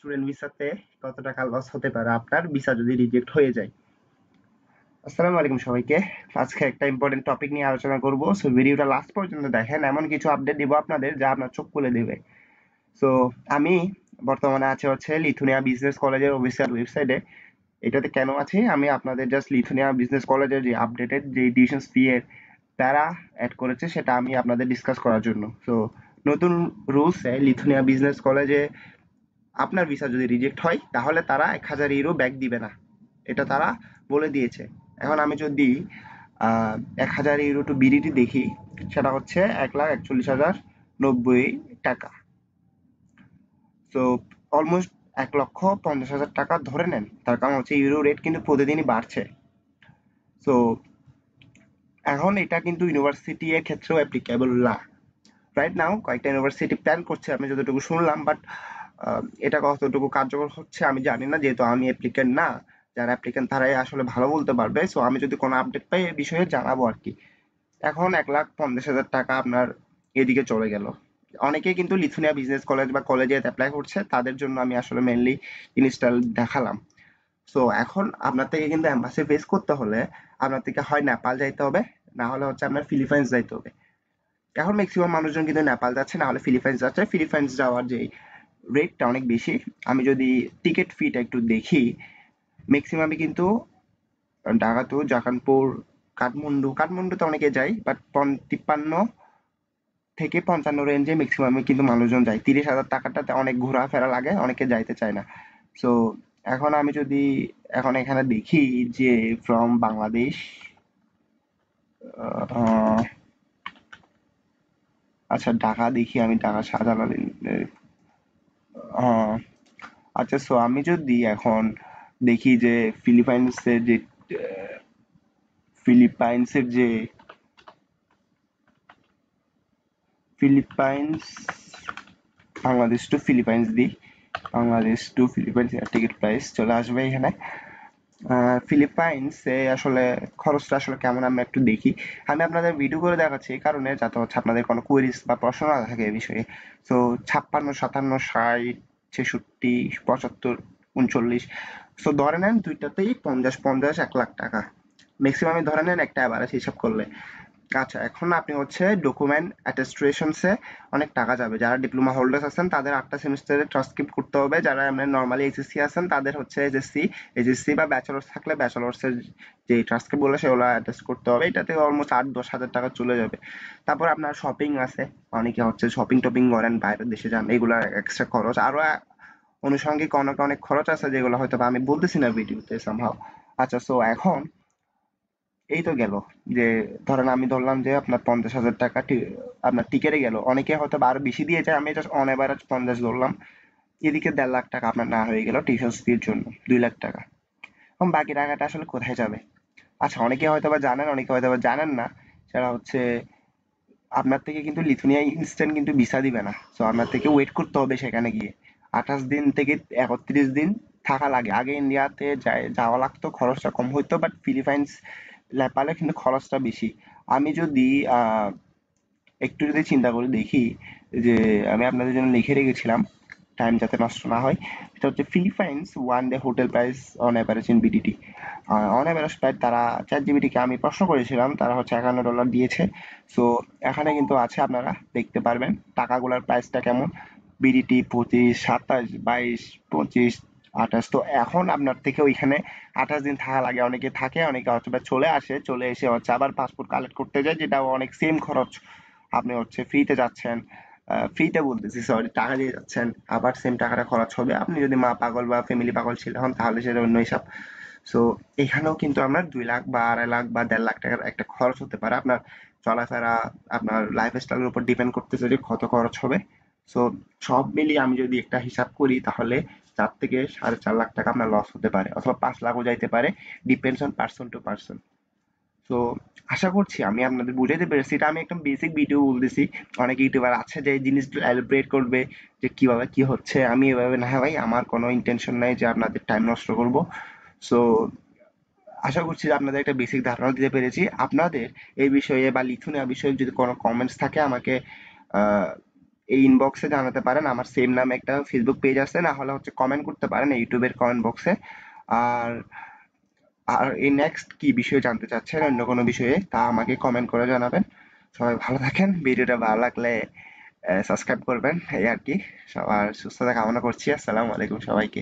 Student ভিসাতে কত টাকা loss হতে পারে আপনার ভিসা যদি রিজেক্ট হয়ে যায়। আসসালামু আলাইকুম সবাইকে। আজকে একটা ইম্পর্টেন্ট টপিক নিয়ে আলোচনা করব, সো ভিডিওটা লাস্ট পর্যন্ত দেখেন। এমন কিছু আপডেট দিব আপনাদের যা আপনার চোখ খুলে দেবে। সো আমি বর্তমানে আছে হচ্ছে লিথুনিয়া বিজনেস কলেজের অফিসিয়াল ওয়েবসাইটে। এটাতে কেন আছি, আমি আপনাদের জাস্ট লিথুনিয়া বিজনেস কলেজের যে আপডেটেড যে টিউশন ফি এর প্যারা অ্যাড করেছে সেটা আমি আপনাদের ডিসকাস করার জন্য। সো নতুন রুলসে লিথুনিয়া বিজনেস কলেজে আপনার ভিসা যদি রিজেক্ট হয় তাহলে তারা 1000 ইউরো ব্যাক দিবে না, এটা তারা বলে দিয়েছে। এখন আমি যদি 1000 ইউরো টু বিডিটি দেখি, সেটা হচ্ছে 1,41,090 টাকা। তো অলমোস্ট 1,50,000 টাকা ধরে নেন। তার কারণ হচ্ছে ইউরো রেট কিন্তু প্রতিদিনই বাড়ছে। সো এখন এটা কিন্তু ইউনিভার্সিটি এর ক্ষেত্রেও অ্যাপ্লিকেবল না। রাইট নাও কয়েকটা ইউনিভার্সিটি প্ল্যান করছে, আমি যতটুকু শুনলাম, বাট এটা কতটুকু কার্যকর হচ্ছে আমি জানি না, যেহেতু আমি অ্যাপ্লিকেন্ট না। যারা অ্যাপ্লিকেন্ট তারাই আসলে ভালো বলতে পারবে। সো আমি যদি কোনো আপডেট পাই এই বিষয়ে জানাবো আর কি। এখন 1,50,000 টাকা আপনার এদিকে চলে গেল। অনেকেই কিন্তু লিথুনিয়া বিজনেস কলেজ বা কলেজে অ্যাপ্লাই করছে, তাদের জন্য আমি আসলে মেনলি জিনিসটা দেখালাম। সো এখন আপনার থেকে কিন্তু এম্বাসি ফেস করতে হলে আপনার থেকে হয় নেপাল যাইতে হবে, না হলে হচ্ছে আপনার ফিলিপাইন্স যাইতে হবে। এখন ম্যাক্সিমাম মানুষজন কিন্তু নেপাল যাচ্ছে, না হলে ফিলিপাইন্স যাচ্ছে। ফিলিপাইন্স যাওয়ার যে রেটটা অনেক বেশি। আমি যদি টিকিট ফিটা একটু দেখি, ম্যাক্সিমামই কিন্তু ঢাকা টু জাকানপুর, কাঠমান্ডুতে অনেকে যায়, বাট 53 থেকে 55 রেঞ্জে ম্যাক্সিমামই কিন্তু মানুষজন যায়। 30,000 টাকাটাতে অনেক ঘোরাফেরা লাগে, অনেকে যাইতে চায় না। সো এখন আমি যদি এখন এখানে দেখি যে ফ্রম বাংলাদেশ, আহ, আচ্ছা ঢাকা দেখি, আমি ঢাকা শাহজালাল, আহ, আচ্ছা সো আমি যদি এখন দেখি যে ফিলিপাইন্সের যে আহ, ফিলিপাইন্সের যে ফিলিপাইন্স বাংলাদেশ টু ফিলিপাইন্স দিই, Bangladesh to Philippines ticket price চলে আসবে এখানে। ফিলিপাইন্সে আসলে খরচটা আসলে কেমন আমরা একটু দেখি। আমি আপনাদের ভিডিও করে দেখাচ্ছি এই কারণে, যাতে হচ্ছে আপনাদের কোনো কোয়েরিজ বা প্রশ্ন না থাকে এই বিষয়ে। তো 56, 57, 60, 66, 75, 39, সো ধরে নেন দুইটাতেই 50-50, 1,00,000 টাকা ম্যাক্সিমামই ধরে নেন একটা অ্যাভারেজ হিসাব করলে। আচ্ছা এখন আপনি হচ্ছে ডকুমেন্ট অ্যাটেস্টেশনসে অনেক টাকা যাবে। যারা ডিপ্লোমা হোল্ডার্স আছেন তাদের 8টা সেমিস্টারে ট্রান্সক্রিপ্ট করতে হবে। যারা এমনি নর্মালি এইচএসসি আছেন তাদের হচ্ছে এইচএসসি বা ব্যাচেলর্স থাকলে ব্যাচেলর্সের যে ট্রান্সক্রিপ্ট বলে সেগুলো অ্যাটেস্ট করতে হবে। এটাতে অলমোস্ট 8-10 হাজার টাকা চলে যাবে। তারপর আপনার শপিং আছে, অনেকে হচ্ছে শপিং টপিং করেন, বাইরের দেশে যান, এগুলো এক্সট্রা খরচ। আরো আনুষঙ্গিক অনেক অনেক খরচ আছে যেগুলো হয়তো বা আমি বলতেছি না ভিডিওতে সামহাও। আচ্ছা সো এখন এই তো গেল যে ধরেন আমি ধরলাম যে আপনার 50,000 টাকা আপনার টিকেটে গেল। অনেকে হয়তো বা আরো বেশি দিয়ে যায়, আমি জাস্ট অন এভারেজ 50 ধরলাম। এদিকে 1.5 লাখ টাকা আপনার না হয়ে গেল টিউশন ফির জন্য, 2 লাখ টাকা। এবং বাকি টাকাটা আসলে কোথায় যাবে? আচ্ছা অনেকে হয়তো বা জানেন, অনেকে হয়তো বা জানেন না। সেটা হচ্ছে আপনার থেকে কিন্তু লিথুনিয়া ইনস্ট্যান্ট কিন্তু ভিসা দিবে না। সো আপনার থেকে ওয়েট করতে হবে সেখানে গিয়ে। 28 দিন থেকে 31 দিন থাকা লাগে। আগে ইন্ডিয়াতে যাওয়া লাগতো, খরচটা কম হইতো, বাট ফিলিপাইন্স নেপালে কিন্তু খরচটা বেশি। আমি যদি একটু যদি চিন্তা করে দেখি, যে আমি আপনাদের জন্য লিখে রেখেছিলাম টাইম যাতে নষ্ট না হয়। এটা হচ্ছে Philippines one day hotel price on average in BDT. On average price তারা চ্যাট জিবিটিকে আমি প্রশ্ন করেছিলাম, তারা হচ্ছে $51 দিয়েছে। সো এখানে কিন্তু আছে, আপনারা দেখতে পারবেন টাকাগুলোর প্রাইসটা কেমন। বিডিটি 25, 27, 22, 25, 28। তো এখন আপনার থেকে ওইখানে 28 দিন থাকা লাগে। অনেকে থাকে, অনেকে হচ্ছে বা চলে আসে, চলে এসে হচ্ছে আবার পাসপোর্ট কালেক্ট করতে যায়, যেটাও অনেক সেম খরচ। আপনি হচ্ছে ফ্রিতে যাচ্ছেন, ফ্রিতে বলতেছি সরি, টাকা দিয়ে যাচ্ছেন, আবার সেম টাকাটা খরচ হবে। আপনি যদি মা পাগল বা ফ্যামিলি পাগল ছিল হন তাহলে সেটা অন্য হিসাব। সো এখানেও কিন্তু আপনার 2 লাখ বা 2.5 লাখ বা 1.5 লাখ টাকার একটা খরচ হতে পারে। আপনার চলাফেরা, আপনার লাইফ স্টাইলের উপর ডিপেন্ড করতেছে যে কত খরচ হবে। সো সব মিলিয়ে আমি যদি একটা হিসাব করি তাহলে 4 থেকে 4.5 লাখ টাকা আপনার লস হতে পারে, অথবা 5 লাখও যাইতে পারে। Depends on person to person. তো আশা করছি আমি আপনাদের বুঝাইতে পেরেছি। এটা আমি একদম বেসিক ভিডিও বলতেছি। অনেক ইউটিউবার আছে যে এই জিনিসগুলো এলাবোরেট করবে যে কিভাবে কি হচ্ছে। আমি এভাবে না, ভাই আমার কোনো ইন্টেনশন নাই যে আপনাদের টাইম নষ্ট করব। সো আশা করছি যে আপনাদের একটা বেসিক ধারণা দিতে পেরেছি। আপনাদের এই বিষয়ে বা লিথুনিয়া বিষয়ে যদি কোনো কমেন্টস থাকে আমাকে এই ইনবক্সে জানাতে পারেন। আমার সেম নামে একটা ফেসবুক পেজ আছে, না হলে হচ্ছে কমেন্ট করতে পারেন ইউটিউবের কমেন্ট বক্সে। আর আর এই নেক্সট কি বিষয়ে জানতে চাচ্ছেন, অন্য কোনো বিষয়ে, তা আমাকে কমেন্ট করে জানাবেন। সবাই ভালো থাকেন, ভিডিওটা ভালো লাগলে সাবস্ক্রাইব করবেন, এই আর কি। সবার সুস্থতা কামনা করছি। আসসালামু আলাইকুম সবাইকে।